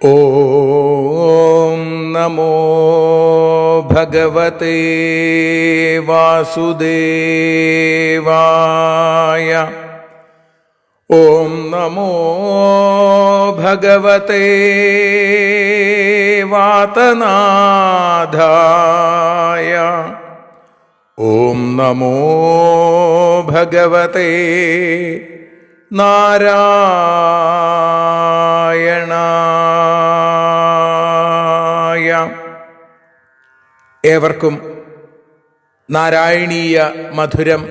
ഓം നമോ ഭഗവതേ വാസുദേവായ. ഓം നമോ ഭഗവതേ വാതനാഥായ. ഓം നമോ ഭഗവതേ നാരായണായ. ഏവർക്കും നാരായണീയ മധുരം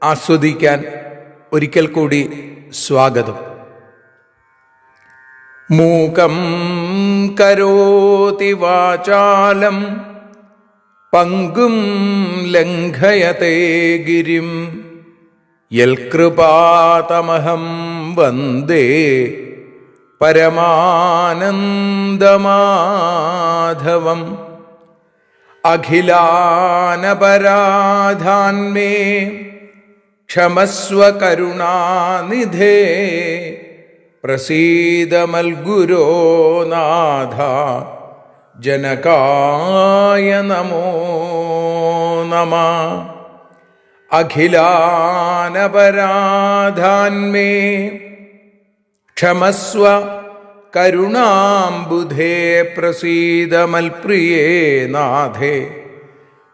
ആസ്വദിക്കാൻ ഒരിക്കൽ കൂടി സ്വാഗതം. മൂകം കരോതി വാചാലം പങ്കും ലംഘയത്തെ ഗിരിം യൽകൃപാതമഹം വന്ദേ പരമാനന്ദമാധവം. അഖിലാനപരാധാന്മേ ക്ഷമസ്വ കരുണാനിധേ പ്രസീദ മൽഗുരോ നാഥ ജനകായ നമോ നമഃ. അഖിലാനപരാധാന്മേ ക്ഷമസ്വ കരുണാംബുധേ പ്രസീദ മൽപ്രിയേ നാഥേ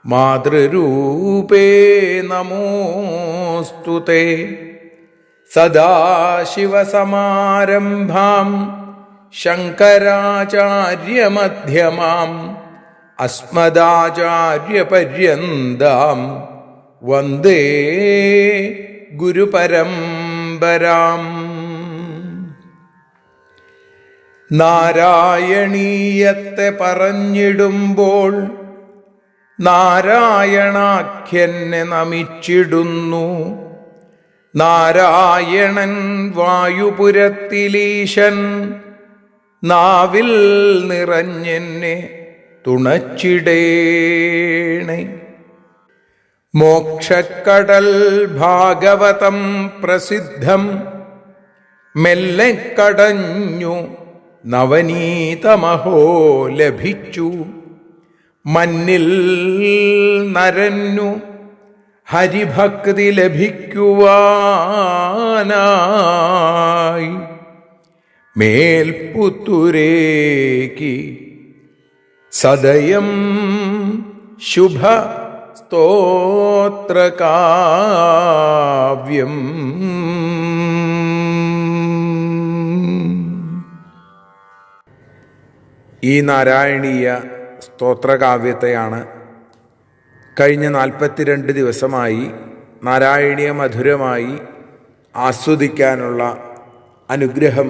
മാതൃരൂപേ നമോസ്തുതേ. സദാശിവസമാരംഭാം ശങ്കരാചാര്യമധ്യമാം അസ്മദാചാര്യപര്യന്താം വന്ദേ ഗുരുപരമ്പരാം. നാരായണീയത്തെ പറഞ്ഞിടുമ്പോൾ നാരായണാഖ്യനെ നമിച്ചിടുന്നു. നാരായണൻ വായുപുരത്തിലീശൻ നാവിൽ നിറഞ്ഞെന്നെ തുണച്ചിടേണേ. മോക്ഷക്കടൽ ഭാഗവതം പ്രസിദ്ധം മെല്ലെ കടഞ്ഞു നവനീതമഹോ ലഭിച്ചു. മന്നിൽ നരന്നു ഹരിഭക്തി ലഭിക്കുവാനായി മേൽപുത്തുരേക്ക് സദയം ശുഭ സ്തോത്രകാവ്യം. ഈ നാരായണീയ സ്തോത്രകാവ്യത്തെയാണ് കഴിഞ്ഞ 42 ദിവസമായി നാരായണീയ മധുരമായി ആസ്വദിക്കാനുള്ള അനുഗ്രഹം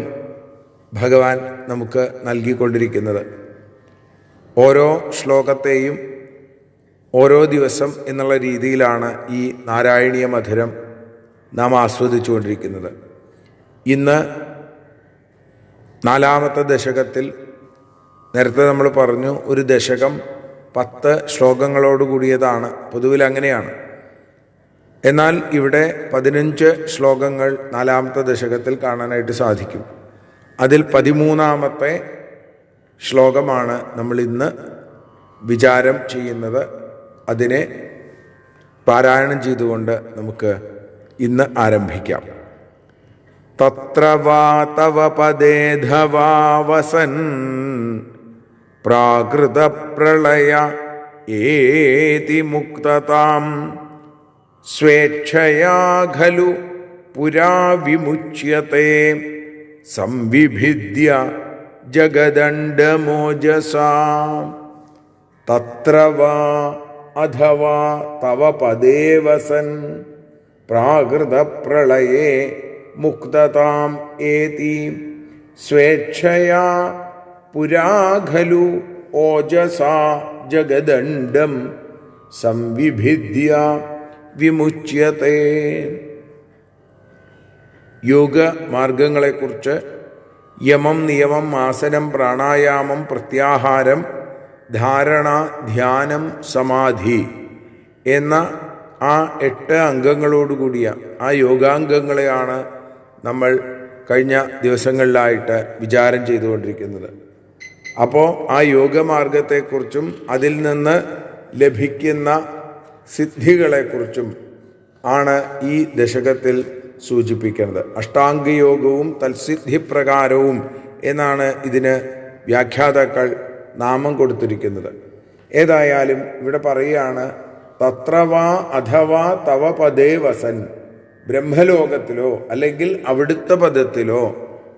ഭഗവാൻ നമുക്ക് നൽകിക്കൊണ്ടിരിക്കുന്നത്. ഓരോ ശ്ലോകത്തെയും ഓരോ ദിവസം എന്നുള്ള രീതിയിലാണ് ഈ നാരായണീയ മധുരം നാം ആസ്വദിച്ചുകൊണ്ടിരിക്കുന്നത്. ഇന്ന് 4-ാമത്തെ ദശകത്തിൽ, നേരത്തെ നമ്മൾ പറഞ്ഞു ഒരു ദശകം 10 ശ്ലോകങ്ങളോട് കൂടിയതാണ്, പൊതുവിൽ അങ്ങനെയാണ്. എന്നാൽ ഇവിടെ 15 ശ്ലോകങ്ങൾ 4-ാമത്തെ ദശകത്തിൽ കാണാനായിട്ട് സാധിക്കും. അതിൽ 13-ാമത്തെ ശ്ലോകമാണ് നമ്മൾ ഇന്ന് വിചാരം ചെയ്യുന്നത്. അതിനെ പാരായണം ചെയ്തുകൊണ്ട് നമുക്ക് ഇന്ന് ആരംഭിക്കാം. തത്ര വാ തവ പദേധവാവസൻ പ്രാകൃത പ്രളയ ഏതി മുക്തതാം സ്വേച്ഛയാ ഖലു പുരാ വിമുച്യത്തെ സംവിഭിദ്യ ജഗദണ്ഡമോജസാ. തത്ര വാ അഥവാ തവ പദേവസൻ പ്രാകൃത പ്രളയേ മുക്തതാം ഏതി സ്വേച്ഛയാ പുരാ ഖലു ഓജസാ ജഗദണ്ഡം സംവിഭിദ്യ വിമുച്യത്തെ. യോഗമാർഗങ്ങളെക്കുറിച്ച് യമം, നിയമം, ആസനം, പ്രാണായാമം, പ്രത്യാഹാരം, ധാരണ, ധ്യാനം, സമാധി എന്ന ആ 8 അംഗങ്ങളോടുകൂടിയ ആ യോഗാംഗങ്ങളെയാണ് നമ്മൾ കഴിഞ്ഞ ദിവസങ്ങളിലായിട്ട് വിചാരം ചെയ്തുകൊണ്ടിരിക്കുന്നത്. അപ്പോൾ ആ യോഗമാർഗത്തെക്കുറിച്ചും അതിൽ നിന്ന് ലഭിക്കുന്ന സിദ്ധികളെക്കുറിച്ചും ആണ് ഈ ദശകത്തിൽ സൂചിപ്പിക്കുന്നത്. അഷ്ടാംഗയോഗവും തത്സിദ്ധിപ്രകാരവും എന്നാണ് ഇതിന് വ്യാഖ്യാതാക്കൾ നാമം കൊടുത്തിരിക്കുന്നത്. ഏതായാലും ഇവിടെ പറയുകയാണ്, തത്രവാ അഥവാ തവ പദേ വസൻ, ബ്രഹ്മലോകത്തിലോ അല്ലെങ്കിൽ അവിടുത്തെ പദത്തിലോ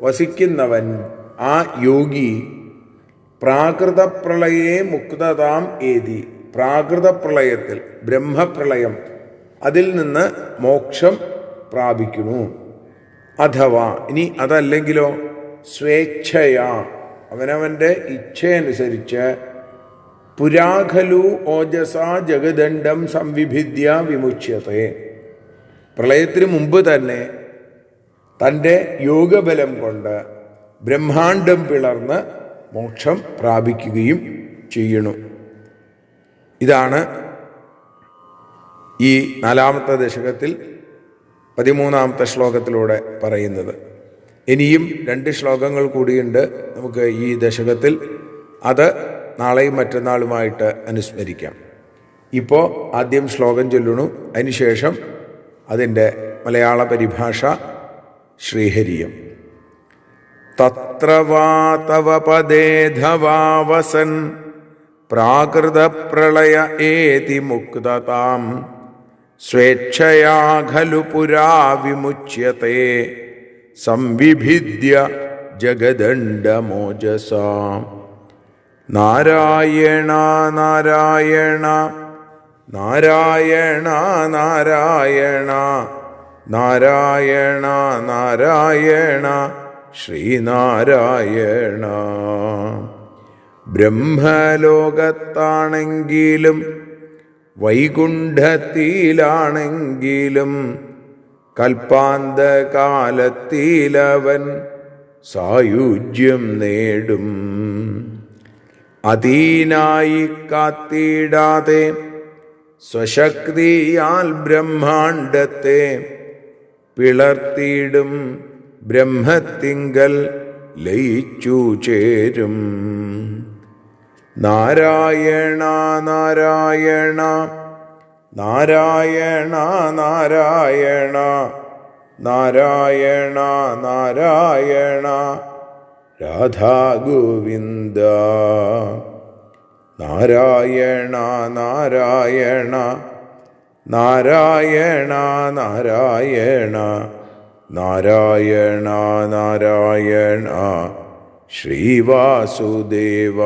വസിക്കുന്നവൻ ആ യോഗി പ്രാകൃതപ്രളയേ മുക്തതാം ഏതി, പ്രാകൃതപ്രളയത്തിൽ ബ്രഹ്മപ്രളയം അതിൽ നിന്ന് മോക്ഷം പ്രാപിക്കുന്നു. അഥവാ ഇനി അതല്ലെങ്കിലോ സ്വേച്ഛയാ അവനവൻ്റെ ഇച്ഛയനുസരിച്ച് പുരാഖലു ഓജസാ ജഗദണ്ഡം സംവിഭിദ്യ വിമുച്യത്തെ, പ്രളയത്തിന് മുമ്പ് തന്നെ തൻ്റെ യോഗബലം കൊണ്ട് ബ്രഹ്മാണ്ഡം പിളർന്ന് മോക്ഷം പ്രാപിക്കുകയും ചെയ്യണു. ഇതാണ് ഈ 4-ാമത്തെ ദശകത്തിൽ 13-ാമത്തെ ശ്ലോകത്തിലൂടെ പറയുന്നത്. ഇനിയും 2 ശ്ലോകങ്ങൾ കൂടിയുണ്ട് നമുക്ക് ഈ ദശകത്തിൽ. അത് നാളെയും മറ്റന്നാളുമായിട്ട് അനുസ്മരിക്കാം. ഇപ്പോൾ ആദ്യം ശ്ലോകം ചൊല്ലണു, അതിനുശേഷം അതിൻ്റെ മലയാള പരിഭാഷ ശ്രീഹരിയം. തത്ര വാ തവ പദേധവാ വസൻ പ്രാകൃതപ്രളയ ഏതി മുക്തതാം സ്വേച്ഛയാ ഖലു പുരാ വിമുച്യത്തെ സംവിഭിദ്യ ജഗദണ്ഡമോജസാ. നാരായണ നാരായണ നാരായണ നാരായണ നാരായണ നാരായണ ശ്രീനാരായണ. ബ്രഹ്മലോകത്താണെങ്കിലും വൈകുണ്ഠത്തിലാണെങ്കിലും കൽപ്പാന്തകാലത്തിലവൻ സായുജ്യം നേടും. അതീനായി കാത്തിടാതെ സ്വശക്തിയാൽ ബ്രഹ്മാണ്ഡത്തെ പിളർത്തിയിടും ബ്രഹ്മത്തിങ്കൽ ലയിച്ചു ചേരും. നാരായണ നാരായണ നാരായണ നാരായണ നാരായണ നാരായണ രാധാ ഗോവിന്ദ. നാരായണ നാരായണ നാരായണ നാരായണ നാരായണ നാരായണ ശ്രീവാസുദേവ.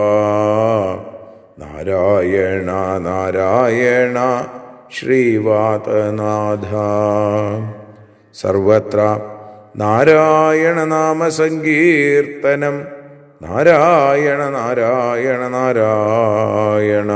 നാരായണ നാരായണ ശ്രീവാതനാഥ. സർവത്ര നാരായണ നാമസങ്കീർത്തനം. നാരായണ നാരായണ നാരായണ.